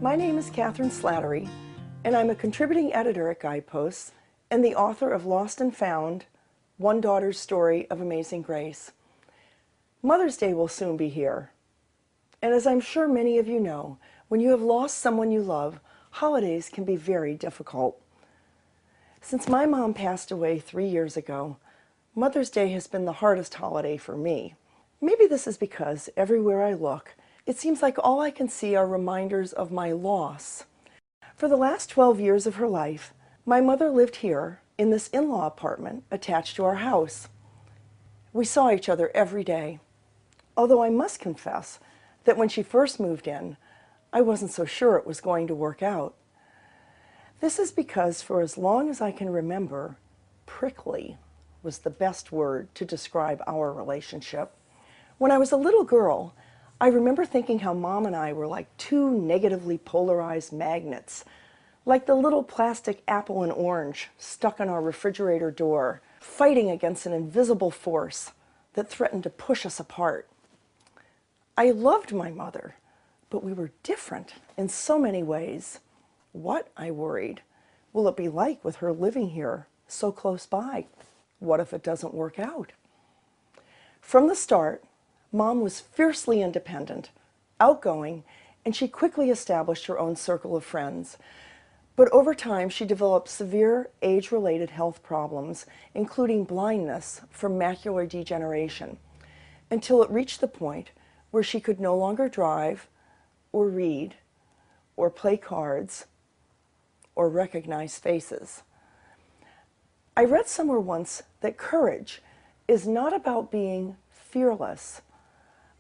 My name is Catherine Slattery, and I'm a contributing editor at Guideposts and the author of Lost and Found, One Daughter's Story of Amazing Grace. Mother's Day will soon be here, and as I'm sure many of you know, when you have lost someone you love, holidays can be very difficult. Since my mom passed away 3 years ago, Mother's Day has been the hardest holiday for me. Maybe this is because everywhere I look, it seems like all I can see are reminders of my loss. For the last 12 years of her life, my mother lived here in this in-law apartment attached to our house. We saw each other every day, although I must confess that when she first moved in, I wasn't so sure it was going to work out. This is because for as long as I can remember, prickly was the best word to describe our relationship. When I was a little girl, I remember thinking how Mom and I were like two negatively polarized magnets, like the little plastic apple and orange stuck on our refrigerator door, fighting against an invisible force that threatened to push us apart. I loved my mother, but we were different in so many ways. What, I worried, will it be like with her living here so close by? What if it doesn't work out? From the start, Mom was fiercely independent, outgoing, and she quickly established her own circle of friends. But over time, she developed severe age-related health problems, including blindness from macular degeneration, until it reached the point where she could no longer drive, or read, or play cards, or recognize faces. I read somewhere once that courage is not about being fearless,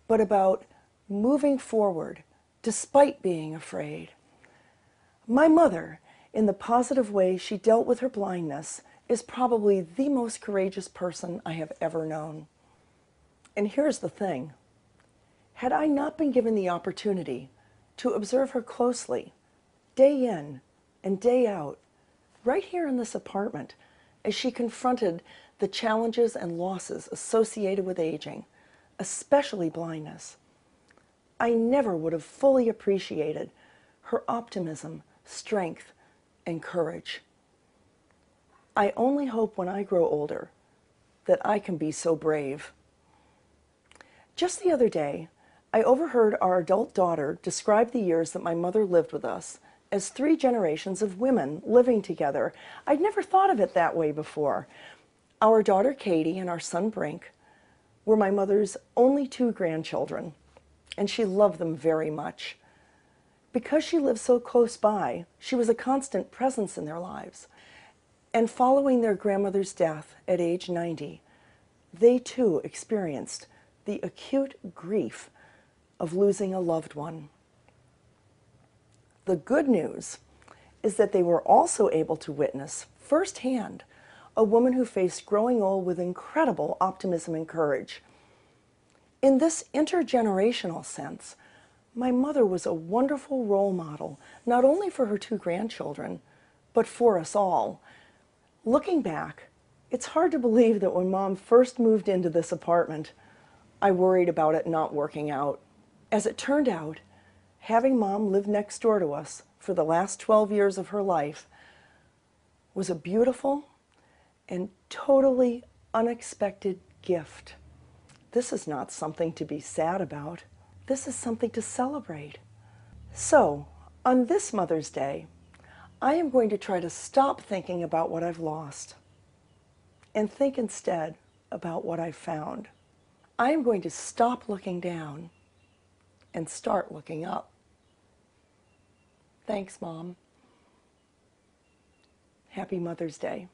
but about moving forward despite being afraid. My mother, in the positive way she dealt with her blindness, is probably the most courageous person I have ever known. And here's the thing. Had I not been given the opportunity to observe her closely, day in and day out, right here in this apartment, as she confronted the challenges and losses associated with aging, especially blindness, I never would have fully appreciated her optimism, strength, and courage. I only hope when I grow older that I can be so brave. Just the other day, I overheard our adult daughter describe the years that my mother lived with us as 3 generations of women living together. I'd never thought of it that way before. Our daughter Katie and our son Brink were my mother's only 2 grandchildren, and she loved them very much. Because she lived so close by, she was a constant presence in their lives. And following their grandmother's death at age 90, they too experienced the acute grief of losing a loved one. The good news is that they were also able to witness firsthand a woman who faced growing old with incredible optimism and courage. In this intergenerational sense, my mother was a wonderful role model, not only for her 2 grandchildren, but for us all. Looking back, it's hard to believe that when Mom first moved into this apartment, I worried about it not working out. As it turned out, having Mom live next door to us for the last 12 years of her life was a beautiful and totally unexpected gift. This is not something to be sad about. This is something to celebrate. So, on this Mother's Day, I am going to try to stop thinking about what I've lost and think instead about what I've found. I am going to stop looking down and start looking up. Thanks, Mom. Happy Mother's Day.